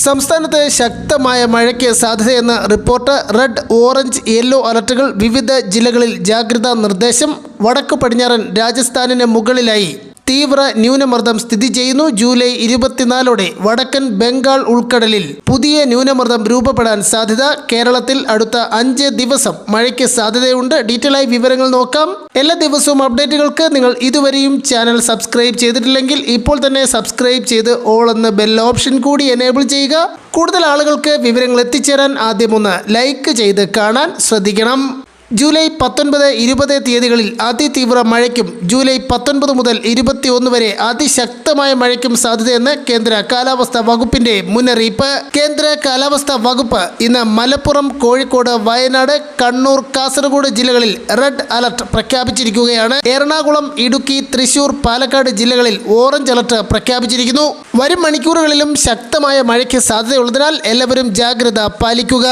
സംസ്ഥാനത്ത് ശക്തമായ മഴയ്ക്ക് സാധ്യതയെന്ന് റിപ്പോർട്ട്. റെഡ്, ഓറഞ്ച്, യെല്ലോ അലർട്ടുകൾ. വിവിധ ജില്ലകളിൽ ജാഗ്രതാ നിർദ്ദേശം. വടക്കു പടിഞ്ഞാറൻ രാജസ്ഥാനിന് മുകളിലായി തീവ്ര ന്യൂനമർദ്ദം സ്ഥിതി ചെയ്യുന്നു. ജൂലൈ 24 വടക്കൻ ബംഗാൾ ഉൾക്കടലിൽ പുതിയ ന്യൂനമർദ്ദം രൂപപ്പെടാൻ സാധ്യത. കേരളത്തിൽ അടുത്ത 5 ദിവസം മഴയ്ക്ക് സാധ്യതയുണ്ട്. ഡീറ്റെയിൽ ആയി വിവരങ്ങൾ നോക്കാം. എല്ലാ ദിവസവും അപ്ഡേറ്റുകൾക്ക് നിങ്ങൾ ഇതുവരെയും ചാനൽ സബ്സ്ക്രൈബ് ചെയ്തിട്ടില്ലെങ്കിൽ ഇപ്പോൾ തന്നെ സബ്സ്ക്രൈബ് ചെയ്ത് ഓൾ എന്ന ബെൽ ഓപ്ഷൻ കൂടി എനേബിൾ ചെയ്യുക. കൂടുതൽ ആളുകൾക്ക് വിവരങ്ങൾ എത്തിച്ചേരാൻ ആദ്യം ഒന്ന് ലൈക്ക് ചെയ്ത് കാണാൻ ശ്രദ്ധിക്കണം. ജൂലൈ 19, 20 തീയതികളിൽ അതിതീവ്ര മഴയ്ക്കും ജൂലൈ 19 മുതൽ 21 വരെ അതിശക്തമായ മഴയ്ക്കും സാധ്യതയെന്ന് കേന്ദ്ര കാലാവസ്ഥാ വകുപ്പിന്റെ മുന്നറിയിപ്പ്. കേന്ദ്ര കാലാവസ്ഥാ വകുപ്പ് ഇന്ന് മലപ്പുറം, കോഴിക്കോട്, വയനാട്, കണ്ണൂർ, കാസർഗോഡ് ജില്ലകളിൽ റെഡ് അലർട്ട് പ്രഖ്യാപിച്ചിരിക്കുകയാണ്. എറണാകുളം, ഇടുക്കി, തൃശൂർ, പാലക്കാട് ജില്ലകളിൽ ഓറഞ്ച് അലർട്ട് പ്രഖ്യാപിച്ചിരിക്കുന്നു. വരും മണിക്കൂറുകളിലും ശക്തമായ മഴയ്ക്ക് സാധ്യതയുള്ളതിനാൽ എല്ലാവരും ജാഗ്രത പാലിക്കുക.